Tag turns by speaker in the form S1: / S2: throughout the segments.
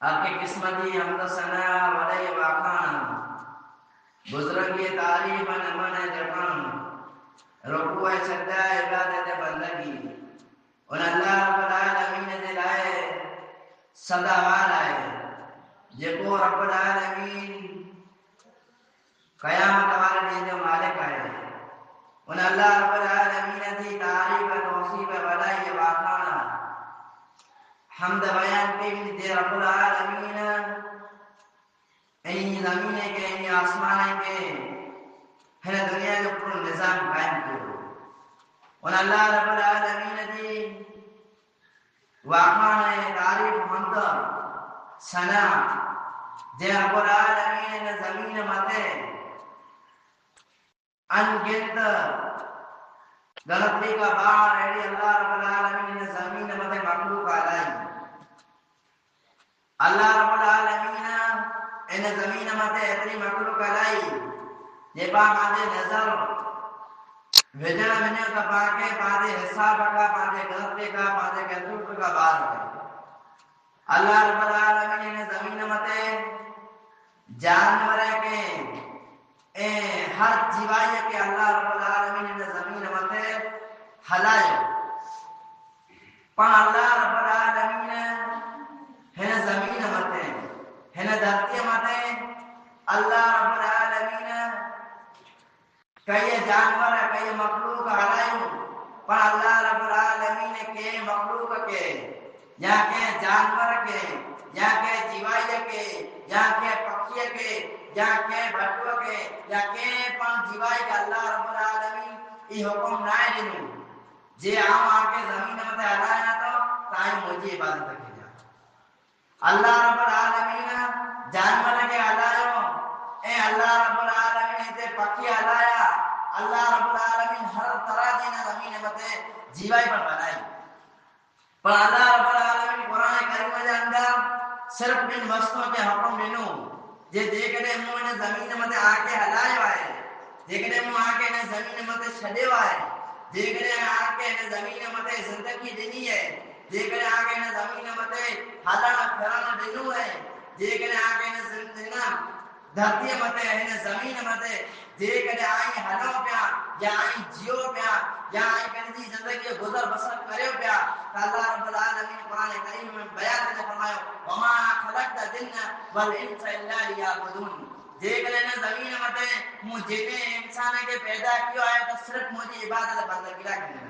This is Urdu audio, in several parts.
S1: آپ کی قسمتی حمد و ثنا ولی واقعان بزرگی تعریف نمن جبان رکوع سجدہ عبادت بندگی ان اللہ رب العالمین دلائے صدا والائے جبو رب العالمین قیامت والے دین جو مالک آئے ان اللہ رب العالمین دی تعریف توصیف ولی واقعان حمد بیان کے دے رب العالمین این زمین کے این آسمان کے ہے دنیا کے پورا نظام قائم کیو اور اللہ رب العالمین دی واقعان تعریف حمد ثنا دے رب العالمین زمین متے انگنت غلطی کا بار ہے اللہ رب العالمین نے زمین متے مخلوق آلائی اللہ رب العالمین ان زمین متے اتنی مخلوق آلائی یہ با مادے نظر وجہ منیو کا پاکے پادے حساب کا پادے غلطی کا پادے کتوٹ کا بار ہے اللہ رب العالمین نے زمین متے جانور کے ہر جیوائی کے اللہ رب العالمین نے زمین متے حلائے پر اللہ رب العالمین ہے زمین متے ہے دھرتی متے اللہ رب العالمین کئی جانور کئی مخلوق حلائے پر اللہ رب العالمین کے مخلوق کے یا کے جانور کے یا کے جیوائی کے یا کے پکھی کے یا کے بھٹو کے یا کے پان جیوائی کے اللہ رب العالمین ای حکم نائے دنو جے آم آکے زمین میں ہلایا تو تائیں مجھے عبادت کی جا اللہ رب العالمین جانور کے ہلایوں اے اللہ رب العالمین تے پکھی ہلایا اللہ رب العالمین ہر طرح دینا زمین میں جیوائی پر بنائی پر اللہ رب العالمین قرآن کریم کے اندر صرف ان وستوں کے حکم دنو جے دیکھنے منہ نے زمین میں آکے ہلائے وائے دیکھنے منہ آکے نے زمین میں چھڑے وائے دیکھنے آکے نے زمین میں زندگی دینی ہے دیکھنے آکے نے زمین میں حالانا پھرانا دینو ہے دیکھنے آکے نے زندگی دھرتی میں ہے زمین میں دیکھنے آئی ہلو پیا یا آئی جیو پیا یا آئی کنزی زندگی گزر بسر کریو پیا اللہ رب العالمین قرآن کریم میں بیان نے فرمایا وما خلقت الجن والانس الا ليعبدون دیکھ لینا زمین میں مجھے انسان کے پیدا کیوں آیا تو صرف مجھے عبادت بندگی کرنے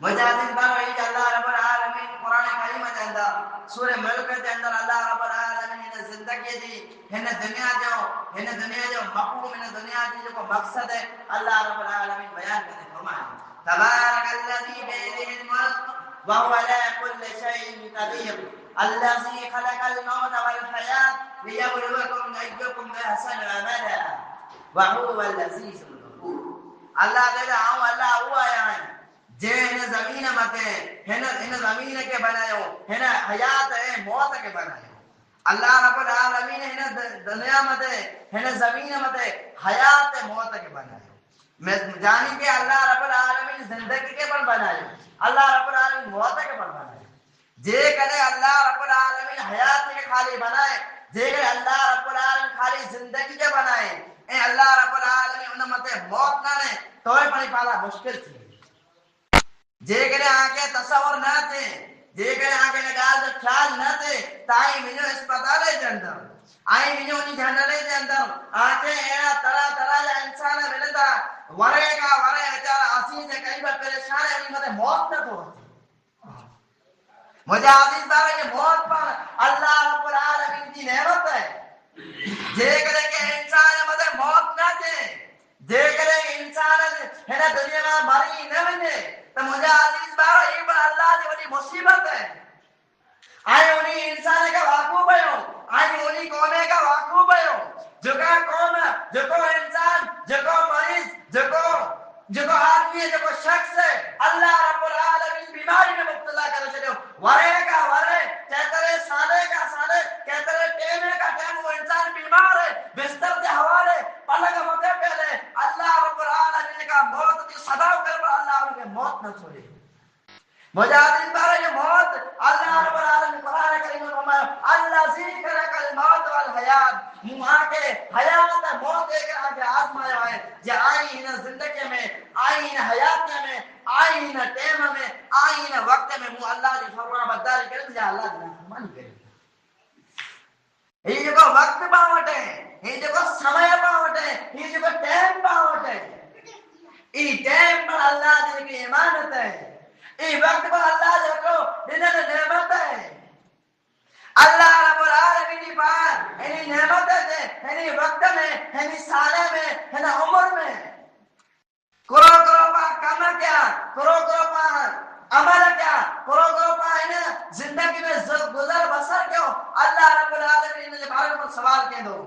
S1: مجازن بار وہی اللہ رب العالمین قرآن کریم کے اندر سورہ ملک کے اندر اللہ رب العالمین نے زندگی دی ہے دنیا جو مقوم ہے دنیا دی جو مقصد ہے اللہ رب العالمین بیان کرنے فرمایا تبارک الذی بیدہ الملک وهو على كل شيء قدير الذي خلق الموت والحياة ليبلوكم أيكم أحسن عملا وهو العزيز الغفور اللہ کہتا ہوں اللہ ہوا ہے جے ان زمین متے ان زمین کے بنائے ہیں حیات ہے موت کے بنائے اللہ رب العالمین ان دنیا متے ان زمین متے حیات موت کے بنائے میں جانی کہ اللہ رب العالمین زندگی کے پر بنائے اللہ رب العالمین موت کے پر بنائے جے کرے اللہ رب العالمین حیات کے خالی بنائے جے کرے اللہ رب العالمین خالی زندگی کے بنائے اے اللہ رب العالمین ان متے موت نہ نے توئے پڑی پالا مشکل تھی جے کرے آگے تصور نہ تھے جے کرے آگے نگال جو خیال نہ تھے تائی منو اسپتالے کے اندر آئی منو انہی جھنڈلے کے اندر آتے اینا طرح طرح یا انسان ملتا ورے کا ورے اچارا عزیز ہے کئی بار پریشان ہے انہی مطلب موت نہ تو مجھے عزیز بارے یہ موت پر اللہ رب العالمین کی نعمت ہے جے کرے کہ انسان مطلب موت نہ تھے جے کرے انسان ہے نا دنیا میں مری نہ بنے تو مجھے عزیز بارو یہ پر اللہ دی بڑی مصیبت ہے آئے انہی انسان کا واقعب ہے آئے انہی قومے کا واقعب ہے جو کا قوم جو کو انسان جو کو مریض جو کو آدمی ہے جو کو شخص ہے اللہ رب العالمین بیماری میں مبتلا کر چلے ورے کا ورے کہترے سالے کا سالے کہترے ٹیمے کا ٹیم وہ انسان بیمار ہے بستر کے حوالے پلک متے پہلے اللہ رب العالمین کا موت کی صدا کر پر اللہ ان کے موت نہ چھوڑے مجاہدین بارے یہ موت اللہ رب العالمین قرآن کریم میں فرمایا اللہ والذی خلق الموت والحیات ماں کے حیات موت ایک آگے آزمایا ہے جے آئی نہ زندگی میں آئی نہ حیات میں آئی نہ ٹیم میں آئی نہ وقت میں مو اللہ دی فرما بداری کرے جے اللہ دی فرمانی کرے یہ جو وقت باوٹ ہے یہ جو سمے باوٹ ہے یہ جو ٹیم باوٹ ہے یہ ٹیم پر اللہ دی کی امانت ہے یہ وقت پر اللہ دی کو دنیا نعمت ہے اللہ رب العالمین پار انہی نعمت ہے انہی وقت میں انہی سالے میں انہی عمر میں کرو پا کام کیا کرو پا عمل کیا کرو پا انہیں زندگی میں گزر بسر کیوں اللہ رب العالمین نے بارے میں سوال کہہ دو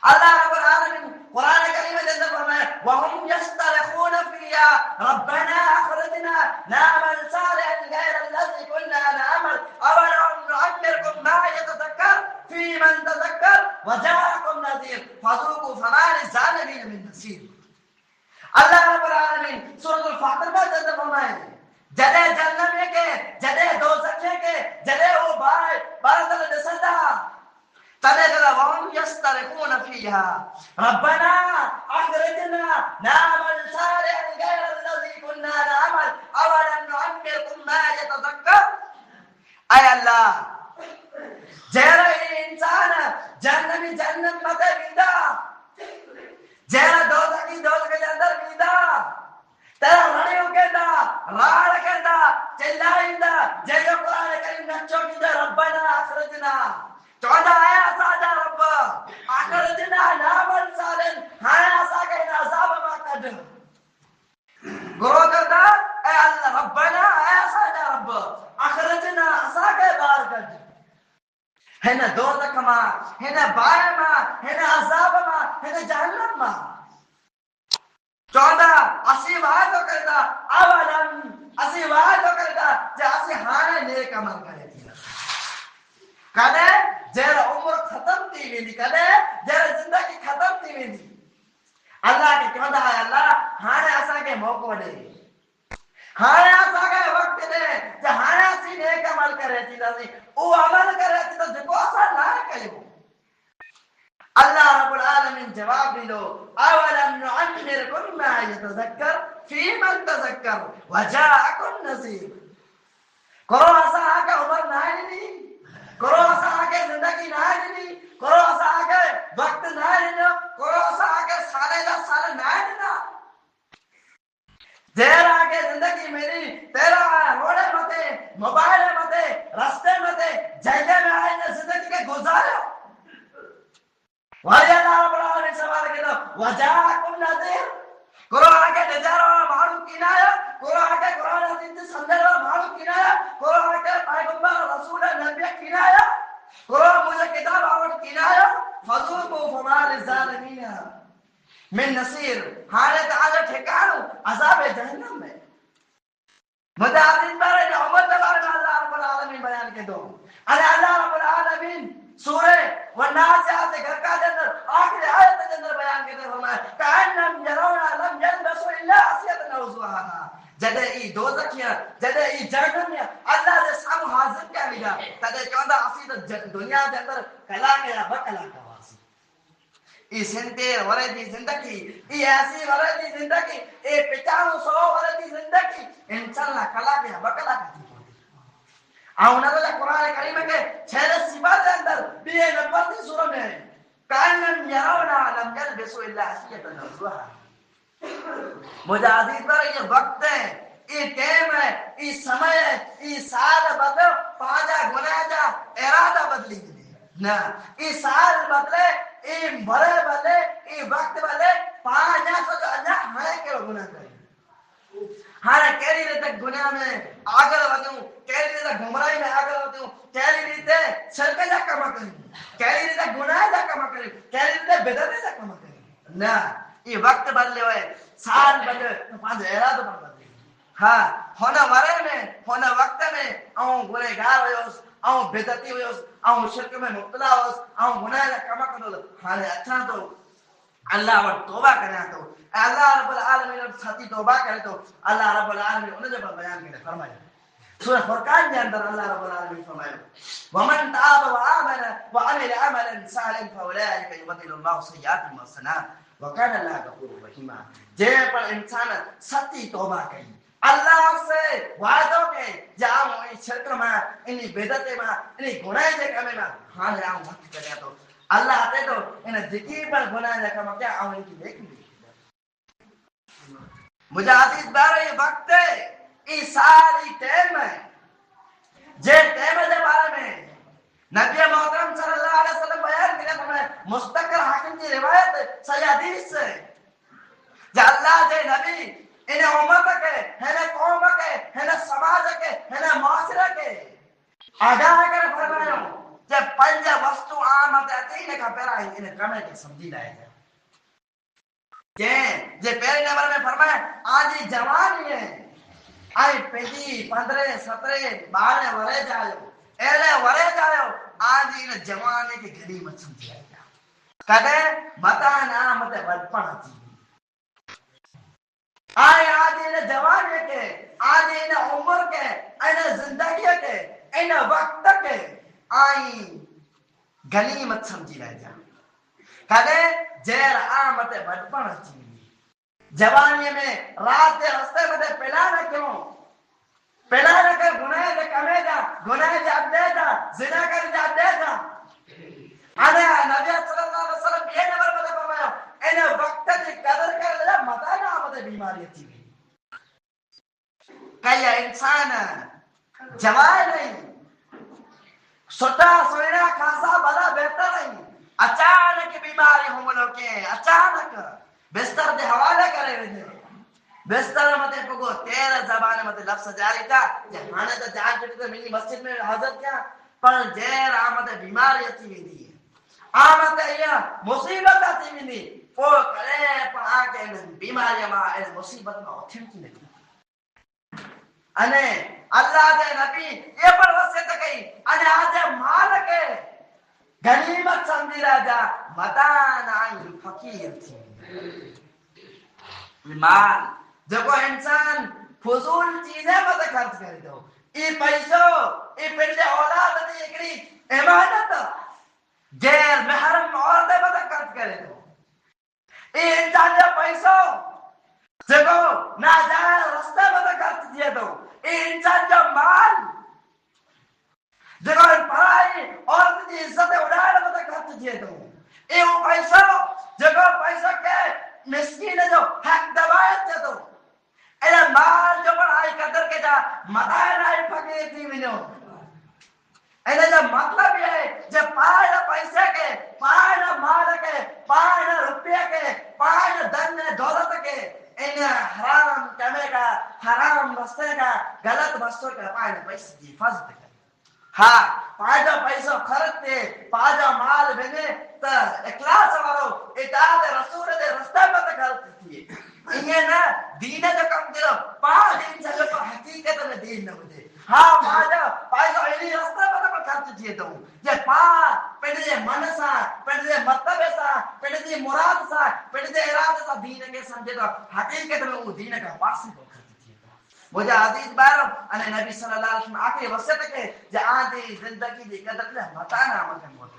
S1: اللہ رب العالمین قرآن کریم میں اندر فرمائے وَهُمْ يَسْتَرِخُونَ فِيهَا رَبَّنَا أَخْرِجْنَا نَعْمَلْ صَالِحًا غَيْرَ الَّذِي كُنَّا نَعْمَلُ أَوَلَمْ نُعَمِّرْكُم مَّا يَتَذَكَّرُ فِيهِ مَن تَذَكَّرَ وَجَاءَكُمْ نَذِيرٌ فَذُوقُوا فَمَا لِلظَّالِمِينَ مِن نَّصِيرٍ اللہ رب العالمین سورۃ الفاتر میں اندر فرمائے جدے جہنم کے جدے دوزخ کے جدے وہ بارد دسدا تنزل وهم يسترخون فيها ربنا أخرجنا نعمل صالحا غير الذي كنا نعمل أولم نعمركم ما يتذكر أي الله جيرا إنسان جنة جنة مت بيدا جيرا دوزخ کے اندر بيدا تیرا رڑیوں کے دا راڑ کے دا چلائی دا جیسے قرآن کریم نچو کی دا ربنا أخرجنا چودہ آیا ساجا رب اخرجنا نعمل صالحا ہایا ساکے عذاب ما قد گرو کرتا اے اللہ ربنا آیا ساجا رب اخرجنا ساکے بار قد ہے نا دوزخ ما ہے نا بائے ما ہے نا عذاب ما ہے نا جہنم ما چودہ اسی وعدہ کرتا اولم اسی وعدہ کرتا جا اسی ہانے نیک عمل کرے تھی کدے جیرا عمر ختم تھی ویندی کدے جیرا زندگی ختم تھی ویندی اللہ کے چودہ ہے اللہ ہانے اسا کے موقع دے ہانے اسا کے وقت دے جے ہانے اسی نیک عمل کرے تھی لاسی او عمل کرے تھی تو دیکھو اسا نہ کہو اللہ رب العالمین جواب دے دو اولم نعمرکم ما یتذکر فی من تذکر وجاءکم نذیر کرو اسا کا عمر نہ نہیں کرو اسا آگے زندگی نہ دینی کرو اسا آگے وقت نہ دینا کرو اسا آگے سالے دا سال نہ دینا دیر آگے زندگی میری تیرا روڑے متے موبائل متے رستے متے جگہ میں آئے نا زندگی کے گزارے وجہ اللہ رب العالمین سوال کے دو وجاءکم نذیر کرو آگے نجارہ مارو کنایا کرو آگے قرآن حدیث سندر مارو کنایا کرو آگے پیغمبر رسول نبی کنایا کرو مجھے کتاب آوٹ کنایا فذوقوا فما للظالمین من نصیر حالت آجا ٹھکانو عذاب جہنم میں مجاہدین بارے نے امت بارے میں اللہ رب العالمین بیان کے دو اللہ رب العالمین سورہ والنازعات گھر کا جنر آخری آیت جنر بیان کے دے فرمایا کأنم یرونا لم یلبسوا الا عصیۃ او ضحاها جدے ای دوزخیاں جدے ای جہنم اللہ دے سامو حاضر کیا ملا تدے چوندا عصیت دنیا دے اندر کلا کیا بکلا کا واسی ای سنتے ورے دی زندگی ای ایسی ورے دی زندگی اے 95 ورے دی زندگی انشاءاللہ کلا کیا بکلا کا آؤنا تو قرآن کریم کے چھلے صفات اندر بیئے نمبر دی سورہ میں کائنن یرونا لم یلبسو اللہ عصیت نوزوہا مجھے عزیز پر یہ وقت ہے یہ ٹیم ہے یہ سمے ہے یہ سال بدل پانچا گناہ جا ارادہ بدلی نا یہ سال بدلے یہ مرے بدلے یہ وقت بدلے پانچا سو جو انجا ہمیں کے گناہ کریں ہاں کیری رہتا گناہ میں آگر ودوں کیری رہتا گمرائی میں آگر ودوں کیری رہتا شرکہ جا کما کریں کیری رہتا گناہ جا کما کریں کیری رہتا بدلے جا کما کریں نا یہ وقت بدلے ہوئے سال بدلے تو پانچ ارادہ پر بدلے ہاں ہونا مرے میں ہونا وقت میں آؤں گناہگار ہوئے آؤں بدعتی ہوئے آؤں شرک میں مبتلا ہوئے آؤں گناہ جا کما کریں ہاں اچھا تو اللہ اور توبہ کرنا تو اللہ رب العالمین اور ساتھی توبہ کرے تو اللہ رب العالمین انہیں جب بیان کرے فرمائے سورہ فرقان کے اندر اللہ رب العالمین فرمائے ومن تاب وآمن وعمل عملا صالحا فاولئک یبدل اللہ سیئاتہم حسنات وکان اللہ غفور رحیم. جے پر انسان سچی توبہ کئی اللہ سے وعدو کے جاؤں ان شرک میں ان بدعت میں ان گناہ کے کام میں ہاں جاؤں وقت کرے تو اللہ آتے تو ان ذکی پر گناہ کا کام کیا ان کی لیکن مجھے عزیز بارے وقت یہ ساری ٹائم ہے جے ٹائم کے بارے میں نبی محترم صلی اللہ علیہ وسلم بیان کرے ہمیں مستقر حاکم کی روایت صحیح حدیث سے جے اللہ جے نبی انہیں امت کے انہیں قوم کے انہیں سماج کے انہیں معاشرے کے آگاہ کر فرمایا جب پنج وستو آمد آتی کا پہلا انہیں کمے کے سمجھی لائے گا جے پہلے نمبر میں فرمایا آجی جوانی ہے آئی پیدی 15 17 12 ورے جائیو ایلے ورے جائیو آجی انہیں جوانی کی غنیمت سمجھی لائے گا کدے متا نامت بڑپن آتی آئے آج انہیں جوانی کے آج انہیں عمر کے انہیں زندگی کے انہیں وقت کے آئی غنیمت سمجھی رہ جا کدے جیر آمت بڑپن چیزی جوانی میں رات دے رستے میں پلانا کیوں پلانا کے گناہ دے کمے جا گناہ جاب دے جا زنا کر جاب دے جا نبی صلی اللہ علیہ وسلم یہ نمبر میں فرمایا انہیں وقت کی قدر کر لیا متا نہ آمد بیماری تھی کہ انسان جوان نہیں سٹا سوئنا کھاسا بڑا بہتر نہیں اچانک بیماری ہوں کے اچانک بستر دے حوالے کرے رہے بستر متے پگو تیرہ زبان متے لفظ جاری تھا جہانے تو جان چڑی تو منی مسجد میں حاضر کیا پر جیر آمد بیماری اچھی بھی دی آمد یہ مصیبت اچھی بھی دی وہ کرے پر آکے بیماری ماں مصیبت میں اٹھن کی نہیں انہیں اللہ دے نبی یہ پر وصیت کئی انہیں آج مال کے غنیمت سمجھی راجا متان آئی فقیر تھی مال جب انسان فضول چیزیں مت خرچ کر دو ای پیسو ای پنڈے اولاد دی اکڑی امانت غیر محرم عورتیں مت خرچ کر دو ای انسان جو پیسو جگو ناجائز رستے مت خرچ دیے دو ای انسان جو مال جگو پڑھائی عورت کی عزت اڑائے مت خرچ دیے دو ای وہ پیسو جگو پیسو کے مسکین جو حق دبائے دے دو اے مال جو پڑھائی قدر کے جا مدائن آئی پھکے تھی منو اے جو مطلب یہ ہے جو پائے پیسے کے پائے مال کے پائے روپے کے پائے دن دولت کے ان حرام کمے کا حرام رستے کا غلط بستوں کا پائے پیسے کی حفاظت کر ہاں پاجا پیسہ خرچتے پاجا مال بنے تا اخلاص والو اطاعت رسول دے رستہ مت کرتی تھی انہیں نا دین جو کم کرو پاج ان سے جو حقیقت میں دین نہ ہوتے ہاں پاجا پیسہ انہیں رستہ مت کرتی تھی تو یہ پا پڑھے منسا پڑھے مرتبہ سا پڑھے مراد سا پڑھے ارادہ سا دین کے سمجھے تو حقیقت میں وہ دین کا واصل ہو مجھے عزیز بارم انہیں نبی صلی اللہ علیہ وسلم آخری وصیت کے جہاں دی زندگی دی قدر لے متانا آمد موت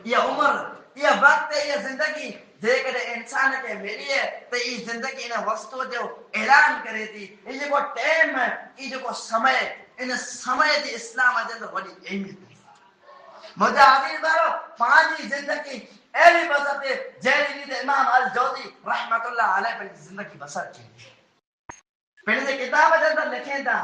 S1: یہ عمر یہ وقت یہ زندگی دیکھ رہے انسان کے میری ہے تو یہ زندگی انہیں وقتوں جو اعلان کرے تھی یہ جو کو ٹیم ہے یہ جو کو سمے انہیں سمے دی اسلام اجندر بڑی اہمیت ہے مجھے عزیز بارم پانچی زندگی ایلی بسر دے جیلی دے امام الجوزی رحمت اللہ علیہ پر زندگی بسر کی پہلے کتاب اندر لکھیں تھا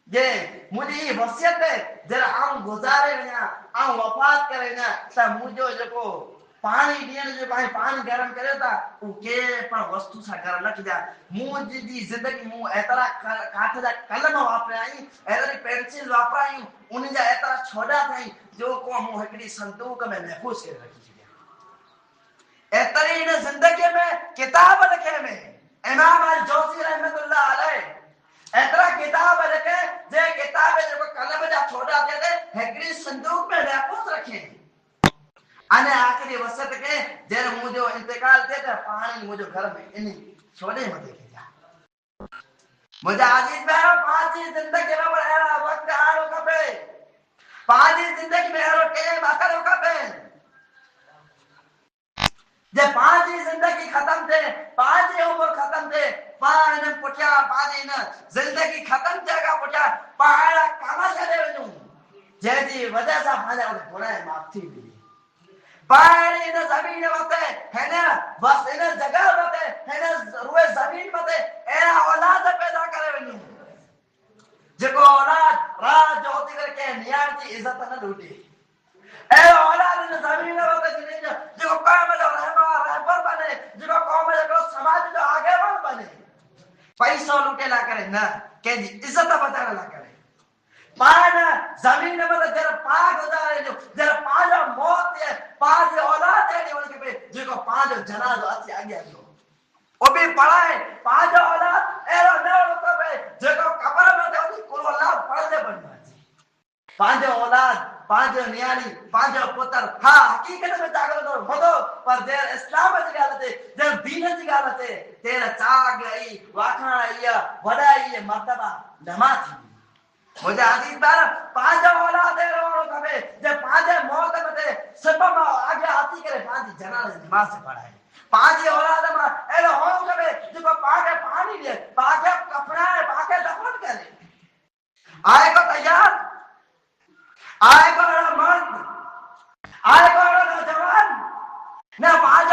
S1: یہ مجھے یہ وصیت ہے جر آؤں گزارے رہنا آؤں وفات کرے نا تا مجھے جو کو پانی دینے جو پانی گرم کرے تھا وہ کے پر وستو سا گرم نہ کیا مجھے دی زندگی مو ایترا کاٹھ جا کلم واپرے آئی ایتری پینسل واپرے آئی انہیں جا ایترا چھوڑا تھا جو کو مو ہکڑی صندوق میں محفوظ کر رکھی گیا ایتری انہیں زندگی میں کتاب لکھے میں امام الجوزی رحمت اللہ علیہ ایترا کتاب لکھے جے کتاب جو کلم جا چھوڑا دے دے ہکڑی صندوق میں محفوظ رکھیں انہیں آخری وسط کے جیر مجھے انتقال دے دے پانی مجھے گھر میں انہیں چھوڑے میں دیکھے جا مجھے عزیز بہنوں پانچ زندگی میں ایرا وقت آرو کپے پانچ زندگی میں ایرو ٹیم اکرو کپے جب پانچ زندگی ختم تھے پانچ عمر ختم تھے پانچ پٹیا پانچ زندگی ختم تھے گا پٹیا پہاڑا کاما کرے ونوں جیسی وجہ سے پانچ گناہ معاف تھی بھی پانی ان زمین ہوتے ہے نا بس ان جگہ ہوتے ہے نا روئے زمین ہوتے اینا اولاد پیدا کرے ونوں جکو اولاد رات جو ہوتی کر کے نیار کی عزت نہ لوٹی اے اولاد ان زمین ہوتے جنہیں جو قوم جو رہبر بنے جو قوم جو سماج جو آگے بڑھ بنے پیسوں لوٹے لا کرے نہ کہ عزت بتا لا کرے پان زمین میں جر پاک گزارے جو جر پانچ موت ہے پانچ اولاد ہے ان کے پہ جو پانچ جنازہ اچھی آگے جو وہ بھی پڑھائے پانچ اولاد ایرو نہ ہوتا ہے جو قبر میں تے ان کو اولاد پڑھتے بننا پانچ اولاد پانچ نیانی پانچ پتر ہاں حقیقت میں جاگر دور مدو پر دیر اسلام کی حالت ہے دیر دین کی حالت ہے تیرا چاگ ای واکھانا ای وڈائی مرتبہ نماز مجھے عزیز بار پانچ اولاد ہے رو کبے جب پانچ موت میں سبب آگے آتی کرے پانچ جناز نماز سے پڑھائے پانچ اولاد میں ایلو ہوں کبے جو پاکے پانی لے پاکے کپڑا ہے پاکے دفن کرے آئے کو تیار آئے کو مرد آئے کو نوجوان نہ پانچ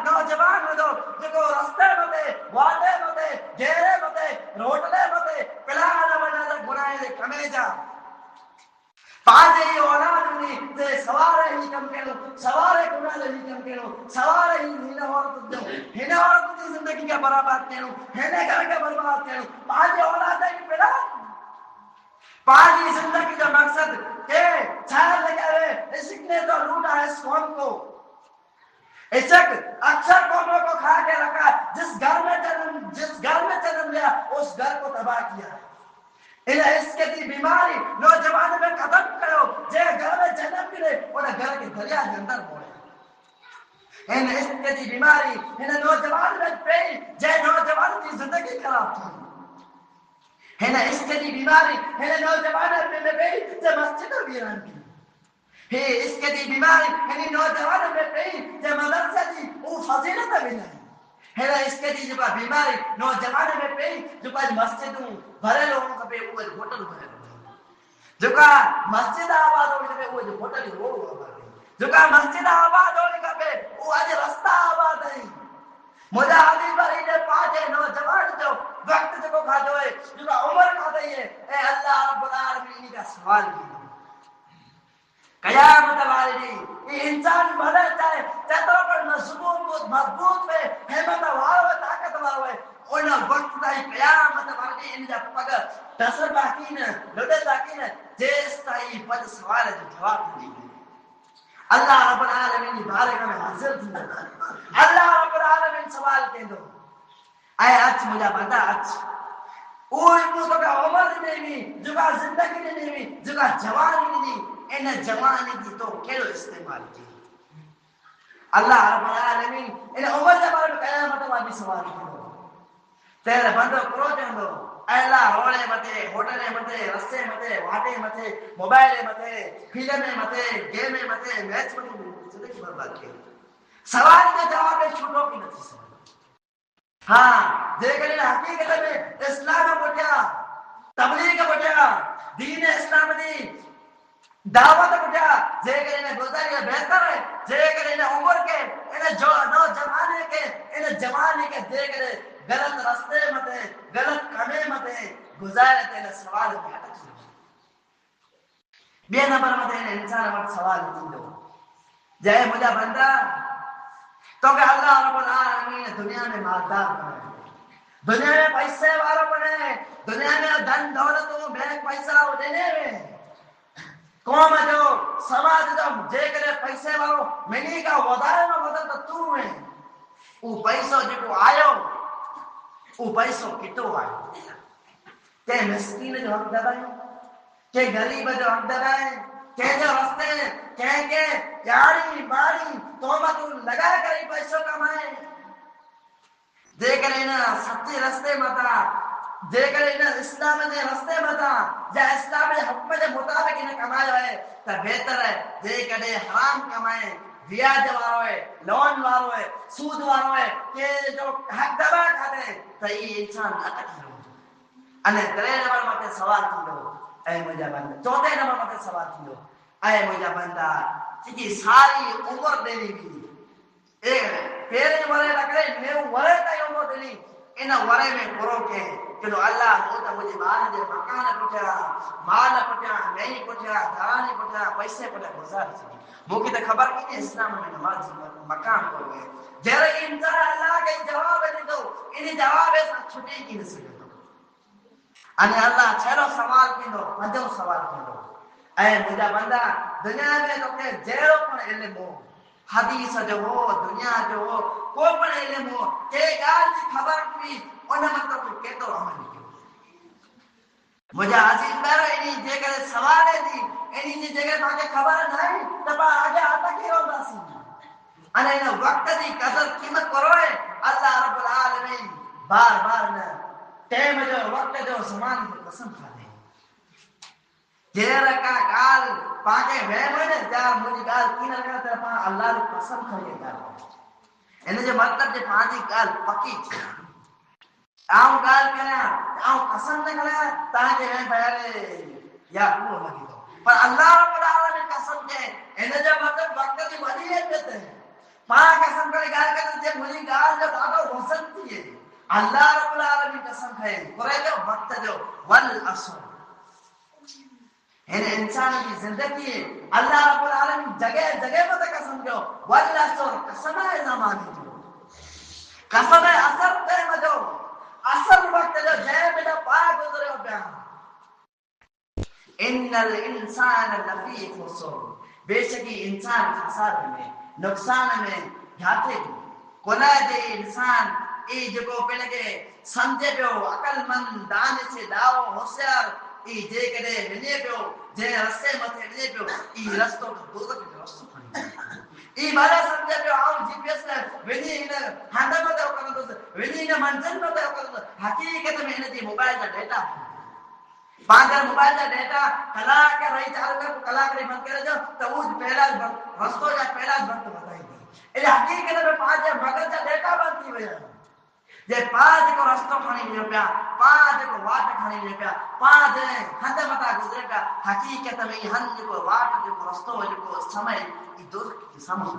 S1: نوجوان ہو جو رستے متے واٹے متے گھیرے متے روٹلے متے پلانا بنا گناہ دے کمیجا پانچ ہی اولاد نہیں تے سوارے ہی کم کرو سوارے گناہ ہی کم کرو سوارے ہی ہینا عورت دو ہینا عورت کی زندگی کا برباد کرو ہینے گھر کا برباد کرو پانچ اولاد ہے پلا پانچ زندگی کا مقصد کہ چھایا لگا رہے اس نے تو لوٹا ہے اس قوم کو عشق اکثر قوموں کو کھا کے رکھا جس گھر میں جنم لیا اس گھر کو تباہ کیا انہیں اس کے دی بیماری نوجوان میں ختم کرو جے گھر میں جنم ملے انہیں گھر کے دریا کے اندر موڑے انہیں اس کے دی بیماری انہیں نوجوان میں پئی جے نوجوان کی زندگی خراب تھی انہیں اس کے دی بیماری انہیں نوجوان میں پئی جے مسجد ویران کی ہے اس کے دی بیماری انہیں نوجوان میں پئی جے مدرسہ دی وہ فضیلت بھی نہیں ہے اس کے دی جو بیماری نوجوان میں پئی جو پاس مسجد بھرے لوگوں کا پہ وہ ہوٹل بھرے جو کا مسجد آباد ہونے پہ وہ ہوٹل روڈ آباد ہے جو کا مسجد آباد ہونے کا پہ وہ آج رستہ آباد ہے مجھے علی بھائی نے پاجے نوجوان جو وقت جو کھا جو ہے جو کا عمر کھا دئی ہے اے اللہ رب العالمین کا سوال کی قیامت والے دی یہ انسان بھلے چاہے چتر پر مضبوط ہے ہمت والے طاقت والے انہاں وقت تائی قیامت والے ان جا پگ تصر باقی نہ لڑے باقی نہ جیس تائی پد سوال جو جواب دی اللہ رب العالمین بارگاہ میں حاضر تھی اللہ رب العالمین سوال کے دو اے اچ مجھا بندہ اچ اوہ تو کا عمر نہیں جو کا زندگی نہیں جو کا جوانی نہیں ان جوانی دی تو کیلو استعمال کی اللہ رب العالمین ان عمر کے بارے میں قیامت والی سوال کرو تیرے بندو کرو جندو اللہ روڑے متے ہوٹلے متے رستے متے واٹے متے موبائل متے فلم متے گیم متے میچ متے زندگی برباد کی سوال کے جواب چھوٹو کی نہیں سوال ہاں دیکھیں حقیقت میں اسلام بٹیا تبلیغ بٹیا دین اسلام دی دعوت بٹیا جے کرے گزاریا بہتر ہے جے کرے عمر کے ان جو نوجوانے کے ان جوانی کے دے کرے غلط راستے متے غلط کامے متے گزارے تے سوال میں اٹک بے نمبر متے انسان وقت سوال تھیندو جے مجھا بندہ تو کہ اللہ رب العالمین دنیا میں مالدار بنے دنیا میں پیسے والا بنے دنیا میں دھن دولت بینک پیسہ دینے میں قوم جو سماج جو جے کرے پیسے والو منی کا وضائع میں مدد تو ہے وہ پیسو جو آئو وہ پیسو کتو آئو کہ مسکین جو حق دبائے کہ غریب جو حق دبائے کہ جو رستے کہیں کہ یاری باری تومت لگا کر ہی پیسوں کمائے دیکھ رہے نا سچے رستے متا جے کرے ان اسلام دے رستے بتا یا اسلام دے حکم دے مطابق ان کمایا ہے تا بہتر ہے جے کرے حرام کمائے بیاج وارو ہے لون وارو ہے سود وارو ہے کہ جو حق دبا کھاتے تا یہ انسان اٹک رہو انے ترے نمبر متے سوال تھیندو اے مجا بندہ چوتھے نمبر متے سوال تھیندو اے مجا بندہ کہ ساری عمر دینی بھی اے پہلے ورے لگے نیو ورے تا عمر دینی ان ورے میں کرو کے کہ اللہ تو مجھے مال دے مکان پٹھیا مال پٹھیا نہیں پٹھیا دھانی پٹھیا پیسے پٹھیا گزار سی موکی تے خبر کی اسلام میں نماز مکان کو ہے جڑا انسان اللہ کے جواب دے دو ان جواب سے چھٹی کی نسل دو ان اللہ چھلو سوال کیندو پنجو سوال کیندو اے مجھا بندہ دنیا میں تو کہ جیڑو پن علم ہو حدیث جو ہو دنیا جو ہو کو پن علم ہو کہ گال کی خبر کی ان مطلب کہ تو عمل کیو مجھے عزیز میرا انہی جگہ سوال ہے دی انہی جگہ تاکہ خبر نہیں تبا آگے آتا کی ہوگا سی انہیں وقت دی قدر قیمت کروئے اللہ رب العالمین بار بار نے ٹیم جو وقت جو زمان کو قسم کھا دے جیر کا گال پاکے ویمنے جا مجھے گال کین لگا تر پا اللہ نے قسم کھائے گال انہیں جو مطلب جو پانچی گال پکی چھا آؤں گال کریا آؤں قسم نہ کریا تاکہ میں پہلے یا پورو لگی دو پر اللہ رب العالمین قسم کے انہیں جو مطلب وقت کی ولیت دیتے ہیں پاں قسم کرے گال کرتے جب مجھے گال جو دادا وزن تھی ہے اللہ رب العالمین قسم کھائے کرے جو وقت جو والعصر انسان کی زندگی ہے اللہ رب العالمین جگہ جگہ پر قسم جو والعصر قسم ہے زمانے جو قسم ہے اثر ٹائم جو اصل وقت جو جے بیٹا پاک گزرے ہو بیان ان الانسان لفی خسر بے شکی انسان خسارے میں نقصان میں گھاٹے کولا دے انسان ای جگو پہلے کے سمجھے پیو عقل مند دانے سے لاؤ ہوشیار ای جے کدے ملے پیو جے رستے متے ملے پیو ای رستوں کا دوزخ کے رستوں کھڑی ای بارا سمجھے پیو آؤ جی پی ایس نے ونی انہیں ہنڈا متے ہو کرنے دوسرے ونی انہیں منزل متے ہو کرنے دوسرے حقیقت میں انہیں دی موبائل کا ڈیٹا پانچر موبائل کا ڈیٹا کلا کے رہی چالو کر کلا کے بند کرے جو تو وہ پہلا رستوں یا پہلا وقت بتائی دی یہ حقیقت میں پانچ مگر کا ڈیٹا بند کی وجہ جے پانچ کو رستوں کھانی لے پیا پانچ کو واٹ کھانی لے پیا پانچ ہند متا گزرے پیا حقیقت میں ہند کو واٹ کو رستوں کو سمے یہ دو کی سمجھ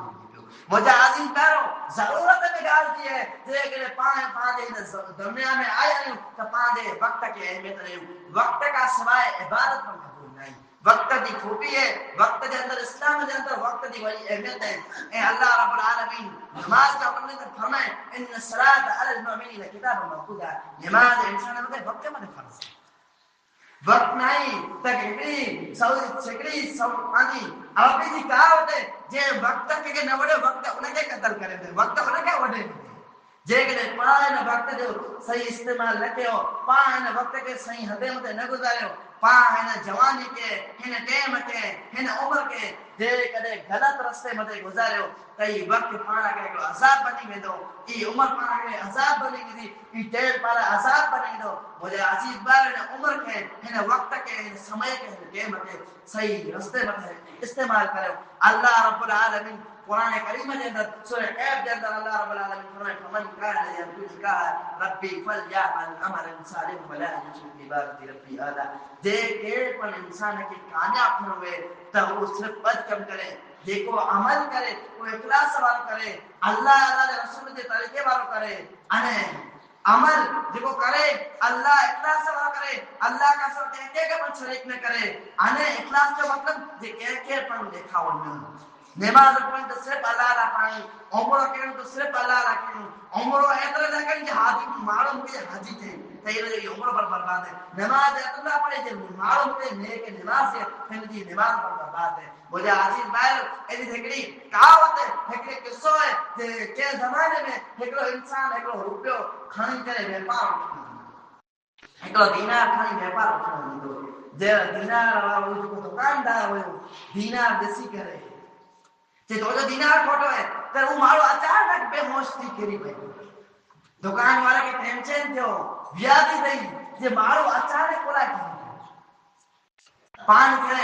S1: مجھے عظیم پیرو ضرورت میں گال دی ہے جے کہ پانچ دنیا میں آیا نہیں تو پانچ وقت کی اہمیت نہیں وقت کا سوائے عبادت پر قبول نہیں وقت دی خوبی ہے وقت کے اندر اسلام کے اندر وقت دی بڑی اہمیت ہے اے اللہ رب العالمین نماز کا پڑھنے کا فرمائے ان الصلاۃ علی المؤمنین کتاب موقوتا نماز انسان میں وقت میں فرض ہے وقت نہیں تکری سعودی سکری سب پانی آپ کی کہاوت ہے جے وقت کے نہ وڑے وقت انہیں کے قتل کرے دے وقت انہیں کے وڑے جے کہ پائے نہ وقت جو صحیح استعمال نہ کیو پائے نہ وقت کے صحیح ہدے متے نہ گزارو پائے نہ جوانی کے ہن ٹائم کے ہن عمر کے جے کدے غلط راستے متے گزارو کئی وقت پانا کے عذاب بنی ویندو ای عمر پانا کے عذاب بنی ویندی ای ٹائم پانا عذاب بنی ویندو مجھے عزیز بار نے عمر کے ہن وقت کے ہن سمے کے ہن ٹائم کے صحیح راستے متے استعمال کرو اللہ رب العالمین قرآن کریم کے اندر سورہ کہف کے اندر اللہ رب العالمین فرمائے فمن کان یرجو لقاء ربی فلیعمل عملا صالحا ولا یشرک بعبادۃ ربی احدا جے کہ پر انسان کی کامیاب ہوئے تو وہ صرف بد کم کرے دیکھو عمل کرے وہ اخلاص وال کرے اللہ کے رسول کے طریقے وال کرے انے عمل جو کرے اللہ اخلاص وال کرے اللہ کا سب کہتے کہ پر شریک نہ کرے انے اخلاص کا مطلب یہ کہ پر دکھاوا نہ نماز پڑھیں تو صرف اللہ لا پڑھیں عمرہ کریں تو صرف اللہ لا کریں عمرہ اتنا نہ کریں کہ حاجی معلوم کہ حاجی تھے تیرے یہ عمرہ پر برباد ہے نماز اتنا پڑھیں کہ معلوم کہ نیک نماز ہے پھر دی نماز پر برباد ہے مجھے عزیز بھائی ایسی دھکڑی کہاوت ہے دھکڑی قصہ ہے کہ زمانے میں ایکڑو انسان ایکڑو روپیو کھانی کرے ویپار ایکڑو دینار کھانی ویپار جے دینار والا جو دکاندار ہوئے دینار دسی کرے جے تو جو دینار کھوٹو ہے تے وہ مارو اچانک بے ہوش تھی کری پئی دکان والا کے ٹینشن تھو بیادی نہیں જે મારો અચાનક બોલા કે પાન કરે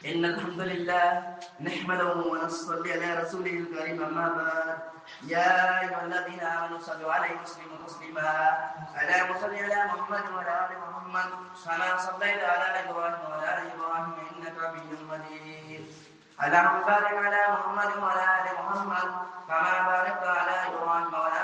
S1: إن الحمد لله نحمده ونصلي على رسوله الكريم أما بعد يا أيها الذين آمنوا صلوا عليه وسلموا تسليما اللهم صل على محمد وعلى آل محمد كما صليت على إبراهيم وعلى آل إبراهيم إنك حميد مجيد اللهم بارك على محمد وعلى آل محمد كما باركت على إبراهيم وعلى